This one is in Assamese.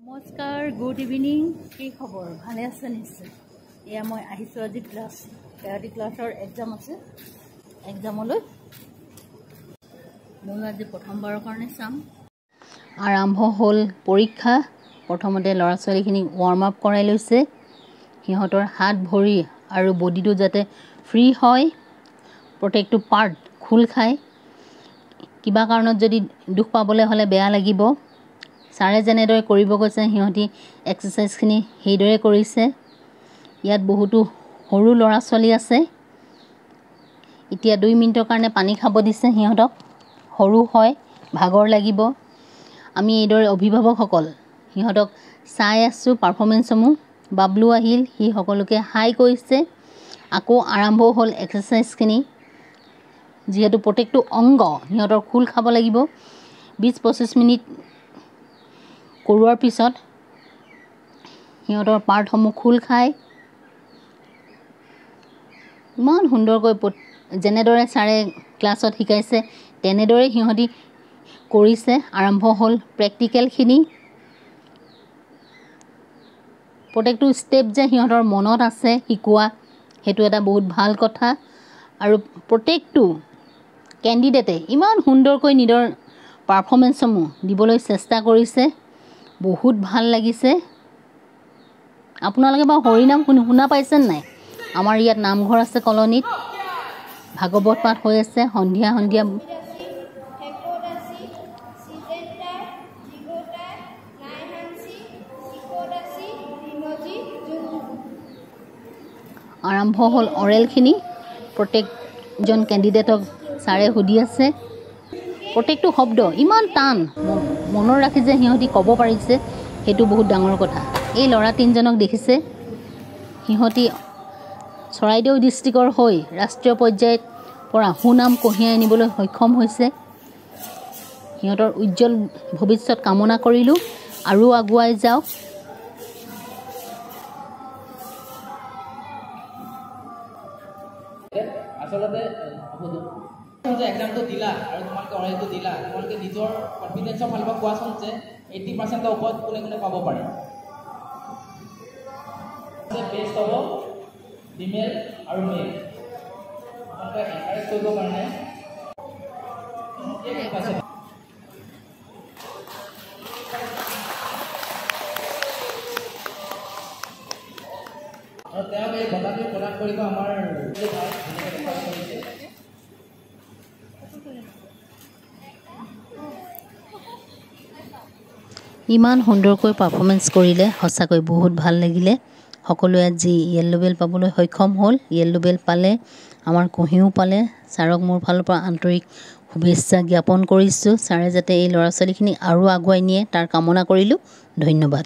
নমস্কাৰ, গুড ইভিনিং। কি খবৰ? ভালে আছে নিশ্চয়। এয়া মই আহিছোঁ আজি কেৰাটে ক্লাছৰ এক্সাম আছে। এক্সামলৈ মই আজি প্ৰথমবাৰৰ কাৰণে চাম। আৰম্ভ হ'ল পৰীক্ষা। প্ৰথমতে ল'ৰা ছোৱালীখিনিক ৱাৰ্ম আপ কৰাই লৈছে। সিহঁতৰ হাত ভৰি আৰু বডিটো যাতে ফ্ৰী হয়, প্ৰত্যেকটো পাৰ্ট খোল খায়। কিবা কাৰণত যদি দুখ পাবলৈ হ'লে বেয়া লাগিব। ছাৰে যেনেদৰে কৰিব কৈছে সিহঁতি এক্সাৰচাইজখিনি সেইদৰে কৰিছে। ইয়াত বহুতো সৰু ল'ৰা ছোৱালী আছে। এতিয়া 2 মিনিটৰ কাৰণে পানী খাব দিছে সিহঁতক। সৰু হয়, ভাগৰ লাগিব। আমি এইদৰে অভিভাৱকসকল সিহঁতক চাই আছোঁ পাৰফৰ্মেঞ্চসমূহ। বাবলু আহিল, সি সকলোকে হাই কৰিছে। আকৌ আৰম্ভ হ'ল এক্সাৰচাইজখিনি। যিহেতু প্ৰত্যেকটো অংগ সিহঁতৰ খোল খাব লাগিব। 20-25 মিনিট কৰোৱাৰ পিছত সিহঁতৰ পাৰ্টসমূহ খোল খায়। ইমান সুন্দৰকৈ যেনেদৰে ছাৰে ক্লাছত শিকাইছে তেনেদৰে সিহঁতি কৰিছে। আৰম্ভ হ'ল প্ৰেক্টিকেলখিনি। প্ৰত্যেকটো ষ্টেপ যে সিহঁতৰ মনত আছে শিকোৱা, সেইটো এটা বহুত ভাল কথা। আৰু প্ৰত্যেকটো কেণ্ডিডেটে ইমান সুন্দৰকৈ নিজৰ পাৰফৰ্মেঞ্চসমূহ দিবলৈ চেষ্টা কৰিছে। বহুত ভাল লাগিছে। আপোনালোকে বাৰু হৰিনাম শুনা পাইছেনে নাই? আমাৰ ইয়াত নামঘৰ আছে কলনীত। ভাগৱত পাঠ হৈ আছে সন্ধিয়া সন্ধিয়া। আৰম্ভ হ'ল অৰেলখিনি। প্ৰত্যেকজন কেণ্ডিডেটক ছাৰে সুধি আছে। প্ৰত্যেকটো শব্দ ইমান টান মনত ৰাখি যে সিহঁতি ক'ব পাৰিছে, সেইটো বহুত ডাঙৰ কথা। এই ল'ৰা 3জনক দেখিছে, সিহঁতি চৰাইদেউ ডিষ্ট্ৰিক্টৰ হৈ ৰাষ্ট্ৰীয় পৰ্যায়ত পৰা সুনাম কঢ়িয়াই আনিবলৈ সক্ষম হৈছে। সিহঁতৰ উজ্জ্বল ভৱিষ্যত কামনা কৰিলোঁ। আৰু আগুৱাই যাওক। আচলতে যে এক্সামটো দিলা আৰু তোমালোকে অৰেলটো দিলা, তোমালোকে নিজৰ কনফিডেন্সৰ ফালৰ পৰা কোৱাচোন যে 80%ৰ ওপৰত কোনে কোনে পাব পাৰে? বেষ্ট হ'ব ফিমেল আৰু মেল। তোমালোকে এনকাৰেজ কৰিবৰ কাৰণে আৰু তেওঁক এই বঁটাটো প্ৰদান কৰিব আমাৰ ইমান সুন্দৰকৈ পাৰফৰ্মেঞ্চ কৰিলে, সঁচাকৈ বহুত ভাল লাগিলে। সকলোৱে আজি য়েল্ল' বেল পাবলৈ সক্ষম হ'ল। য়েল্ল' বেল পালে, আমাৰ কুঁহিও পালে। ছাৰক মোৰ ফালৰ পৰা আন্তৰিক শুভেচ্ছা জ্ঞাপন কৰিছোঁ। ছাৰে যাতে এই ল'ৰা ছোৱালীখিনি আৰু আগুৱাই নিয়ে তাৰ কামনা কৰিলোঁ। ধন্যবাদ।